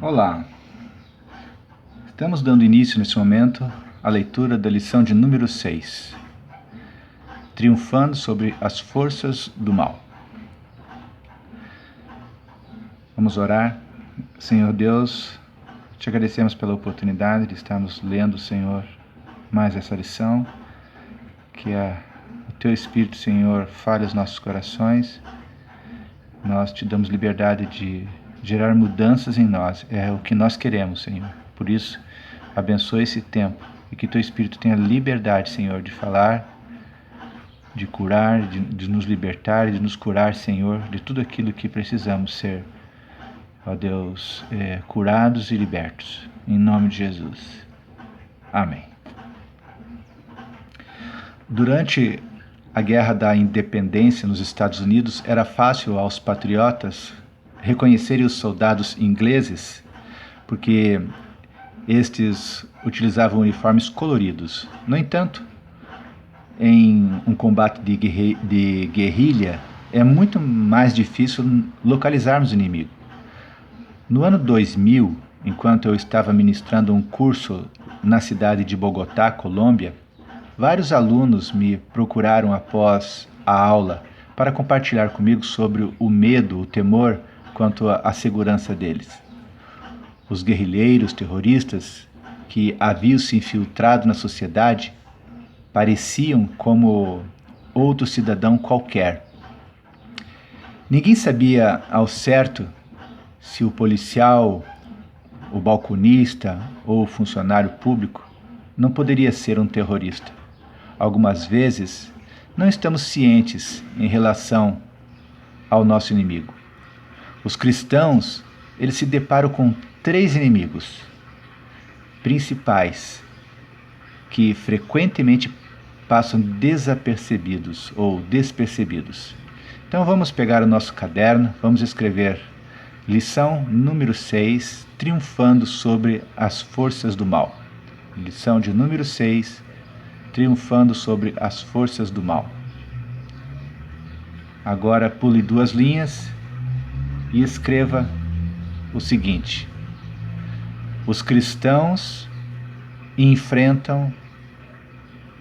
Olá, estamos dando início nesse momento à leitura da lição de número 6, triunfando sobre as forças do mal. Vamos orar. Senhor Deus, te agradecemos pela oportunidade de estarmos lendo, Senhor, mais essa lição, que o Teu Espírito, Senhor, fale aos nossos corações. Nós te damos liberdade de gerar mudanças em nós, é o que nós queremos, Senhor. Por isso, abençoe esse tempo e que Teu Espírito tenha liberdade, Senhor, de falar, de curar, de nos libertar, de nos curar, Senhor, de tudo aquilo que precisamos ser, ó Deus, curados e libertos. Em nome de Jesus. Amém. Durante a Guerra da Independência nos Estados Unidos, era fácil aos patriotas reconhecerem os soldados ingleses, porque estes utilizavam uniformes coloridos. No entanto, em um combate de guerrilha, é muito mais difícil localizarmos o inimigo. No ano 2000, enquanto eu estava ministrando um curso na cidade de Bogotá, Colômbia, vários alunos me procuraram após a aula para compartilhar comigo sobre o medo, o temor quanto à segurança deles. Os guerrilheiros terroristas que haviam se infiltrado na sociedade pareciam como outro cidadão qualquer. Ninguém sabia ao certo se o policial, o balconista ou o funcionário público não poderia ser um terrorista. Algumas vezes, não estamos cientes em relação ao nosso inimigo. Os cristãos, eles se deparam com 3 inimigos principais que frequentemente passam desapercebidos ou despercebidos. Então vamos pegar o nosso caderno, vamos escrever lição número 6, triunfando sobre as forças do mal. Lição de número 6, triunfando sobre as forças do mal. Agora pule 2 linhas e escreva o seguinte: os cristãos enfrentam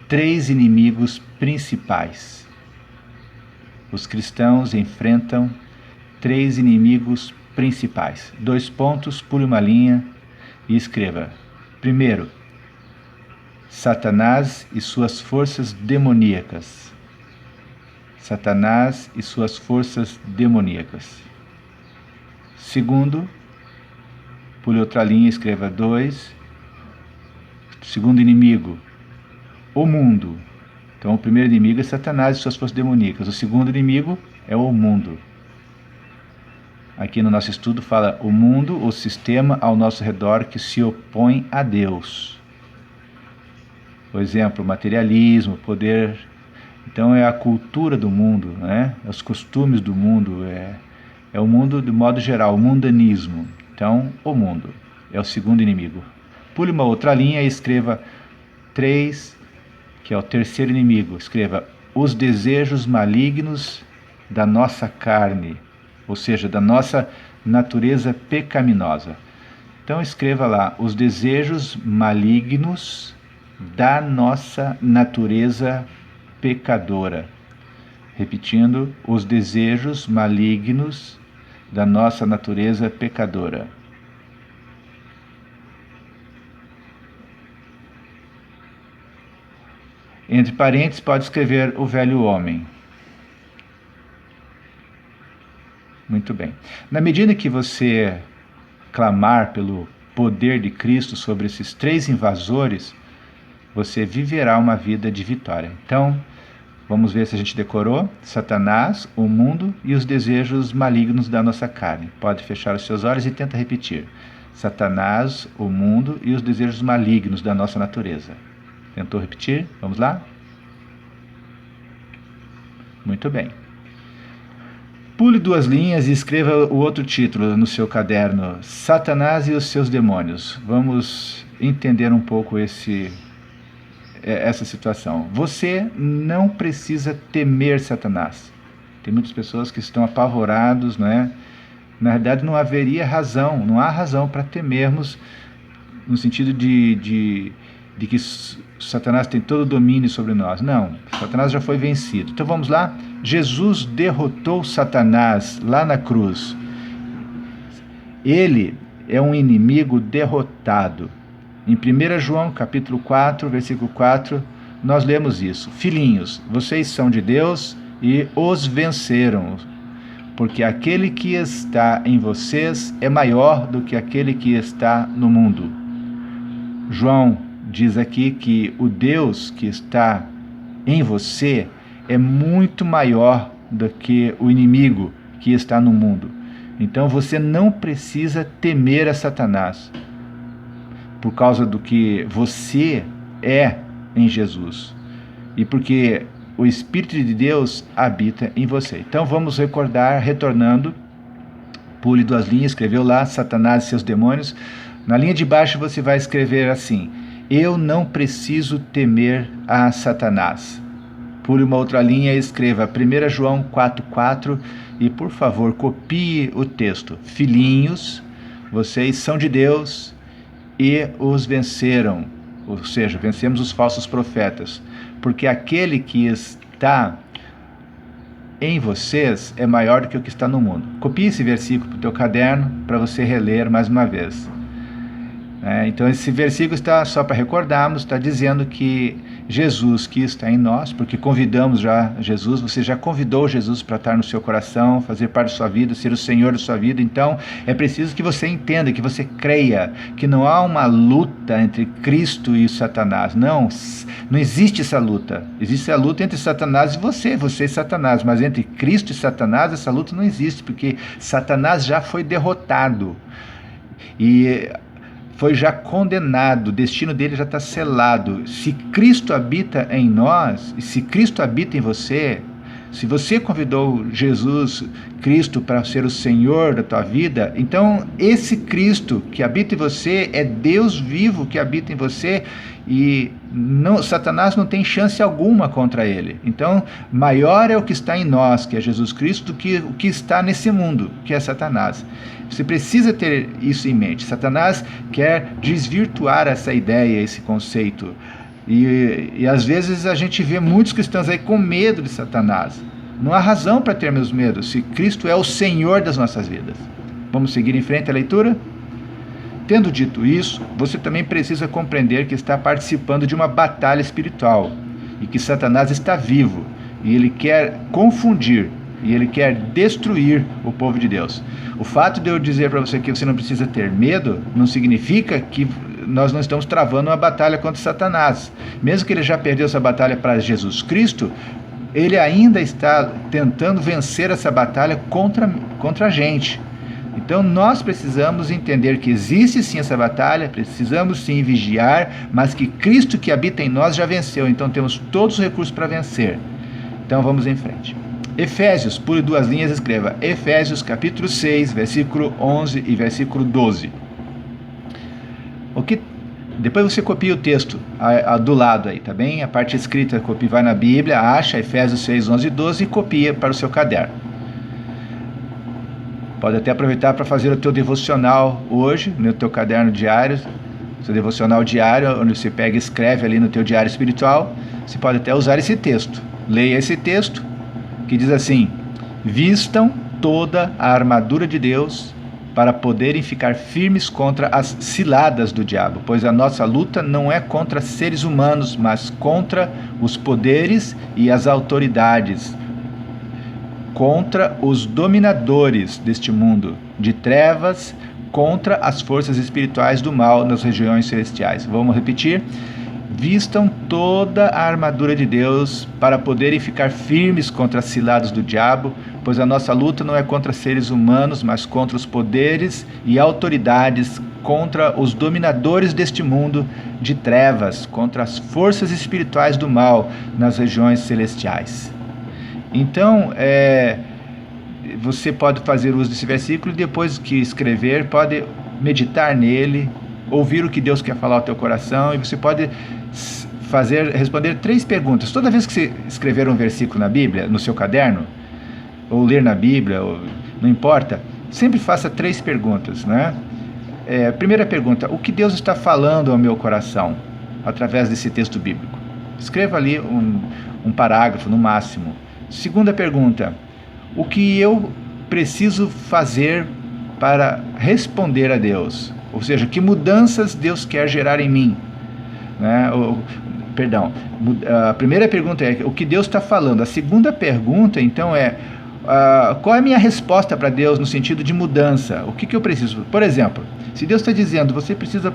3 inimigos principais. Os cristãos enfrentam 3 inimigos principais. 2 pontos, pule uma linha e escreva: primeiro, Satanás e suas forças demoníacas. Satanás e suas forças demoníacas. Segundo, pule outra linha e escreva 2. Segundo inimigo, o mundo. Então o primeiro inimigo é Satanás e suas forças demoníacas. O segundo inimigo é o mundo. Aqui no nosso estudo fala o mundo, o sistema ao nosso redor que se opõe a Deus. Por exemplo, materialismo, poder. Então é a cultura do mundo, né? Os costumes do mundo, é o mundo de modo geral, o mundanismo. Então, o mundo é o segundo inimigo. Pule uma outra linha e escreva 3, que é o terceiro inimigo. Escreva os desejos malignos da nossa carne, ou seja, da nossa natureza pecaminosa. Então escreva lá, os desejos malignos da nossa natureza pecadora. Repetindo, os desejos malignos da nossa natureza pecadora. Entre parênteses, pode escrever o velho homem. Muito bem. Na medida que você clamar pelo poder de Cristo sobre esses 3 invasores, você viverá uma vida de vitória. Então, vamos ver se a gente decorou. Satanás, o mundo e os desejos malignos da nossa carne. Pode fechar os seus olhos e tenta repetir. Satanás, o mundo e os desejos malignos da nossa natureza. Tentou repetir? Vamos lá? Muito bem. Pule 2 linhas e escreva o outro título no seu caderno: Satanás e os seus demônios. Vamos entender um pouco essa situação. Você não precisa temer Satanás. Tem muitas pessoas que estão apavorados, né, Na verdade, não haveria razão, não há razão para temermos, no sentido de que Satanás tem todo o domínio sobre nós. Não, Satanás já foi vencido. Então vamos lá. Jesus derrotou Satanás lá na cruz. Ele é um inimigo derrotado. Em 1 João capítulo 4, versículo 4, nós lemos isso. Filhinhos, vocês são de Deus e os venceram, porque aquele que está em vocês é maior do que aquele que está no mundo. João diz aqui que o Deus que está em você é muito maior do que o inimigo que está no mundo. Então você não precisa temer a Satanás, por causa do que você é em Jesus, e porque o Espírito de Deus habita em você. Então vamos recordar, retornando, pule 2 linhas, escreveu lá, Satanás e seus demônios. Na linha de baixo você vai escrever assim: eu não preciso temer a Satanás. Pule uma outra linha e escreva 1 João 4,4 e, por favor, copie o texto. Filhinhos, vocês são de Deus e os venceram, ou seja, vencemos os falsos profetas, porque aquele que está em vocês é maior do que o que está no mundo. Copie esse versículo para o teu caderno para você reler mais uma vez. Então esse versículo está, só para recordarmos, está dizendo que Jesus que está em nós, porque convidamos já Jesus, você já convidou Jesus para estar no seu coração, fazer parte da sua vida, ser o Senhor da sua vida. Então é preciso que você entenda, que você creia que não há uma luta entre Cristo e Satanás. Não existe essa luta. Existe a luta entre Satanás e você e Satanás, mas entre Cristo e Satanás essa luta não existe, porque Satanás já foi derrotado e foi já condenado, o destino dele já está selado. Se Cristo habita em nós, e se Cristo habita em você, se você convidou Jesus Cristo para ser o Senhor da tua vida, então esse Cristo que habita em você é Deus vivo que habita em você, e Satanás não tem chance alguma contra ele. Então maior é o que está em nós, que é Jesus Cristo, do que o que está nesse mundo, que é Satanás. Você precisa ter isso em mente. Satanás quer desvirtuar essa ideia, esse conceito. E às vezes a gente vê muitos cristãos aí com medo de Satanás. Não há razão para termos medo, se Cristo é o Senhor das nossas vidas. Vamos seguir em frente a leitura? Tendo dito isso, você também precisa compreender que está participando de uma batalha espiritual e que Satanás está vivo e ele quer confundir e ele quer destruir o povo de Deus. O fato de eu dizer para você que você não precisa ter medo não significa que nós não estamos travando uma batalha contra Satanás. Mesmo que ele já perdeu essa batalha para Jesus Cristo, ele ainda está tentando vencer essa batalha contra a gente. Então nós precisamos entender que existe sim essa batalha, precisamos sim vigiar, mas que Cristo que habita em nós já venceu, então temos todos os recursos para vencer. Então vamos em frente. Efésios, pule 2 linhas, escreva Efésios capítulo 6, versículo 11 e versículo 12. Depois você copia o texto do lado aí, tá bem? A parte escrita, vai na Bíblia, acha Efésios 6, 11 e 12 e copia para o seu caderno. Pode até aproveitar para fazer o teu devocional hoje, no teu caderno diário, seu devocional diário, onde você pega e escreve ali no teu diário espiritual. Você pode até usar esse texto. Leia esse texto, que diz assim: vistam toda a armadura de Deus para poderem ficar firmes contra as ciladas do diabo, pois a nossa luta não é contra seres humanos, mas contra os poderes e as autoridades, contra os dominadores deste mundo de trevas, contra as forças espirituais do mal nas regiões celestiais. Vamos repetir: vistam toda a armadura de Deus para poderem ficar firmes contra as ciladas do diabo, pois a nossa luta não é contra seres humanos, mas contra os poderes e autoridades, contra os dominadores deste mundo de trevas, contra as forças espirituais do mal nas regiões celestiais. Então, você pode fazer uso desse versículo e depois que escrever, pode meditar nele, ouvir o que Deus quer falar ao teu coração, e você pode responder 3 perguntas. Toda vez que você escrever um versículo na Bíblia, no seu caderno, ou ler na Bíblia, não importa, sempre faça 3 perguntas, né? Primeira pergunta: o que Deus está falando ao meu coração através desse texto bíblico? Escreva ali um parágrafo no máximo. Segunda pergunta: o que eu preciso fazer para responder a Deus? Ou seja, que mudanças Deus quer gerar em mim, né? A primeira pergunta é o que Deus está falando. A segunda pergunta, então, qual é a minha resposta para Deus no sentido de mudança? O que eu preciso? Por exemplo, se Deus está dizendo, você precisa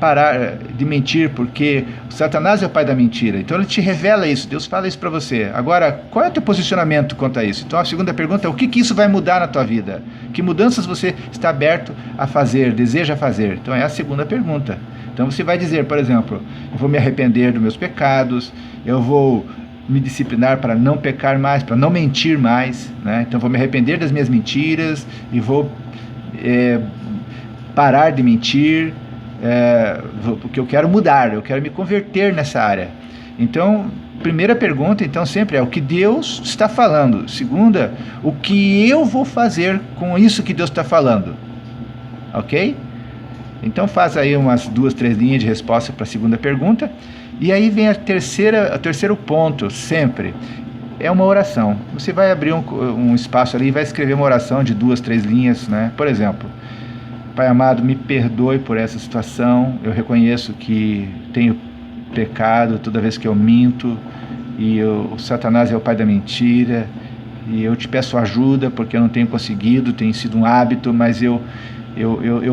parar de mentir porque o Satanás é o pai da mentira, então ele te revela isso, Deus fala isso para você. Agora, qual é o teu posicionamento quanto a isso? Então a segunda pergunta é: o que isso vai mudar na tua vida? Que mudanças você está aberto a fazer, deseja fazer? Então é a segunda pergunta. Então você vai dizer, por exemplo, eu vou me arrepender dos meus pecados, eu vou me disciplinar para não pecar mais, para não mentir mais, né? Então vou me arrepender das minhas mentiras e vou parar de mentir, porque eu quero mudar, eu quero me converter nessa área. Então, primeira pergunta, então, sempre é o que Deus está falando. Segunda, o que eu vou fazer com isso que Deus está falando. Ok? Então faz aí umas 2, 3 linhas de resposta para a segunda pergunta. E aí vem o terceiro ponto, sempre. É uma oração. Você vai abrir um espaço ali e vai escrever uma oração de 2, 3 linhas, né? Por exemplo: Pai amado, me perdoe por essa situação. Eu reconheço que tenho pecado toda vez que eu minto, e o Satanás é o pai da mentira, e eu te peço ajuda porque eu não tenho conseguido, tem sido um hábito, mas eu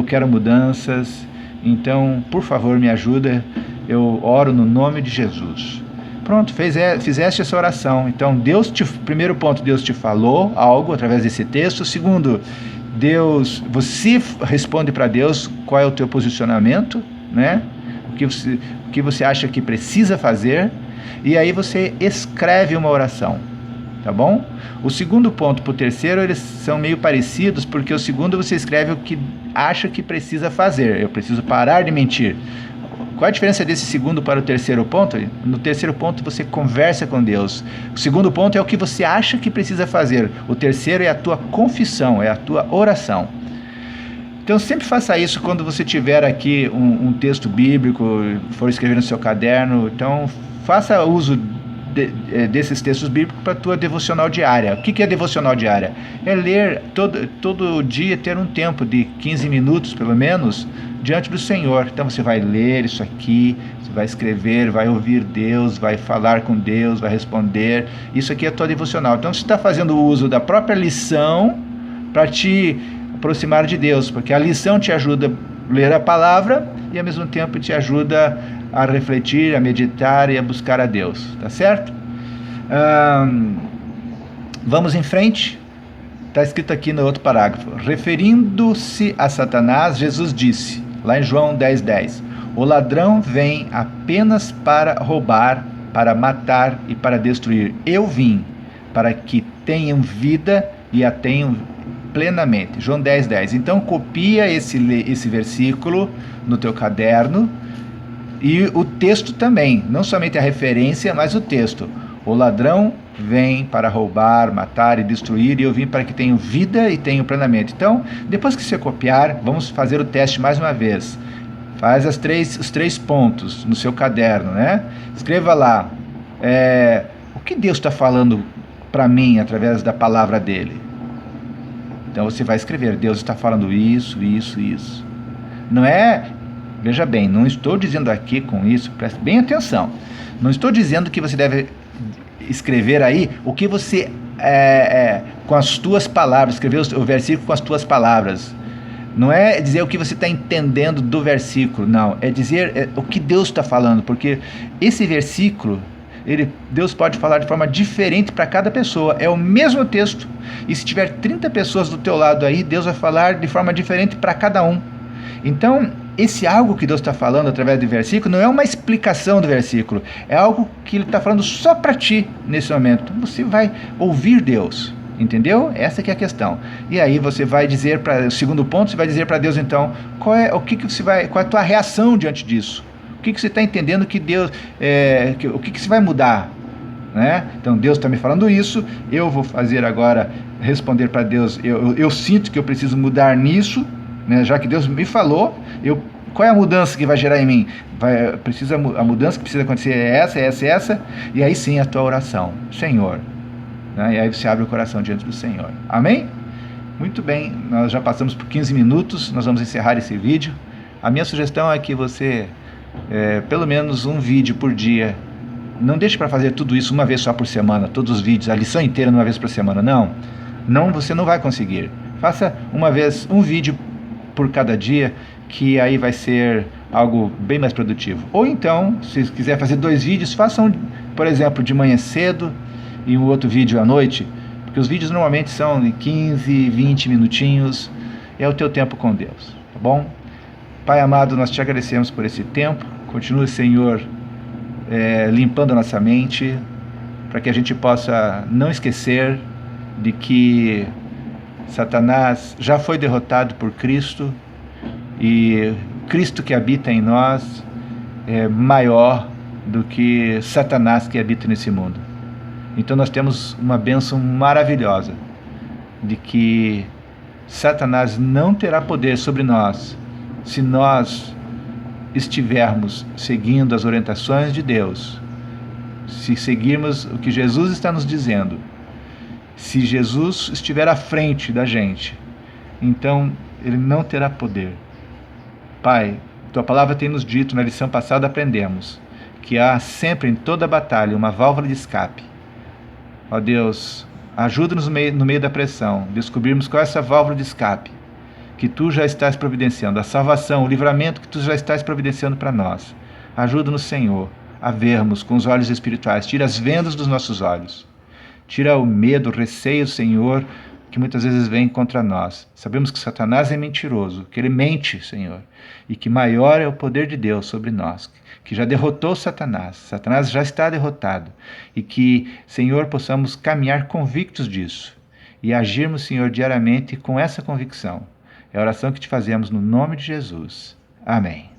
quero mudanças. Então, por favor, me ajuda. Eu oro no nome de Jesus. Pronto, fizeste essa oração. Então, primeiro ponto, Deus te falou algo através desse texto. Segundo, você responde para Deus qual é o teu posicionamento, né? O que você acha que precisa fazer, e aí você escreve uma oração, tá bom? O segundo ponto para o terceiro, eles são meio parecidos, porque o segundo você escreve o que acha que precisa fazer. Eu preciso parar de mentir. Qual a diferença desse segundo para o terceiro ponto? No terceiro ponto você conversa com Deus. O segundo ponto é o que você acha que precisa fazer. O terceiro é a tua confissão, é a tua oração. Então sempre faça isso quando você tiver aqui um texto bíblico, for escrever no seu caderno. Então faça uso desses textos bíblicos para a tua devocional diária. O que é devocional diária? É ler todo dia, ter um tempo de 15 minutos pelo menos diante do Senhor. Então você vai ler isso aqui, você vai escrever, vai ouvir Deus, vai falar com Deus, vai responder. Isso aqui é a tua devocional. Então você está fazendo uso da própria lição para te aproximar de Deus, porque a lição te ajuda a ler a palavra e ao mesmo tempo te ajuda a refletir, a meditar e a buscar a Deus, tá certo? Vamos em frente. Está escrito aqui no outro parágrafo: referindo-se a Satanás, Jesus disse, lá em João 10:10, o ladrão vem apenas para roubar, para matar e para destruir. Eu vim para que tenham vida e a tenham plenamente. João 10:10. Então copia esse versículo no teu caderno, e o texto também, não somente a referência, mas o texto. O ladrão vem para roubar, matar e destruir, e eu vim para que tenham vida e tenham plenamente. Então, depois que você copiar, vamos fazer o teste mais uma vez. Faz os 3 pontos no seu caderno, né? Escreva lá, o que Deus está falando para mim através da palavra dele. Então você vai escrever: Deus está falando isso, isso, isso. Não é... Veja bem, não estou dizendo aqui com isso, preste bem atenção, não estou dizendo que você deve escrever aí o que você, com as tuas palavras, escrever o versículo com as tuas palavras. Não é dizer o que você está entendendo do versículo, não, é dizer o que Deus está falando, porque esse versículo, Deus pode falar de forma diferente para cada pessoa. É o mesmo texto, e se tiver 30 pessoas do teu lado aí, Deus vai falar de forma diferente para cada um. Então, esse algo que Deus está falando através do versículo não é uma explicação do versículo, é algo que Ele está falando só para ti nesse momento. Então você vai ouvir Deus, entendeu? Essa que é a questão. E aí você vai dizer para o segundo ponto, você vai dizer para Deus então qual é a tua reação diante disso. O que você está entendendo que Deus, o que você vai mudar? né? Então Deus está me falando isso, eu vou fazer agora, responder para Deus, eu sinto que eu preciso mudar nisso, né? Já que Deus me falou, qual é a mudança que vai gerar em mim? A mudança que precisa acontecer é essa, e aí sim a tua oração, Senhor, né? E aí você abre o coração diante do Senhor, amém? Muito bem, nós já passamos por 15 minutos, nós vamos encerrar esse vídeo. A minha sugestão é que você, pelo menos um vídeo por dia, não deixe para fazer tudo isso uma vez só por semana, todos os vídeos, a lição inteira uma vez por semana, não, você não vai conseguir. Faça uma vez um vídeo por cada dia, que aí vai ser algo bem mais produtivo. Ou então, se quiser fazer 2 vídeos, faça um, por exemplo, de manhã cedo e um outro vídeo à noite, porque os vídeos normalmente são de 15, 20 minutinhos, é o teu tempo com Deus, tá bom? Pai amado, nós te agradecemos por esse tempo, continue, Senhor, limpando a nossa mente, para que a gente possa não esquecer de que Satanás já foi derrotado por Cristo, e Cristo que habita em nós é maior do que Satanás que habita nesse mundo. Então nós temos uma bênção maravilhosa de que Satanás não terá poder sobre nós se nós estivermos seguindo as orientações de Deus, se seguirmos o que Jesus está nos dizendo. Se Jesus estiver à frente da gente, então ele não terá poder. Pai, tua palavra tem nos dito, na lição passada aprendemos, que há sempre em toda batalha uma válvula de escape. Ó Deus, ajuda-nos no meio da pressão, descobrirmos qual é essa válvula de escape que tu já estás providenciando, a salvação, o livramento que tu já estás providenciando para nós. Ajuda-nos, Senhor, a vermos com os olhos espirituais, tira as vendas dos nossos olhos, tira o medo, o receio, Senhor, que muitas vezes vem contra nós. Sabemos que Satanás é mentiroso, que ele mente, Senhor, e que maior é o poder de Deus sobre nós, que já derrotou Satanás. Satanás já está derrotado, e que, Senhor, possamos caminhar convictos disso e agirmos, Senhor, diariamente com essa convicção. É a oração que te fazemos no nome de Jesus. Amém.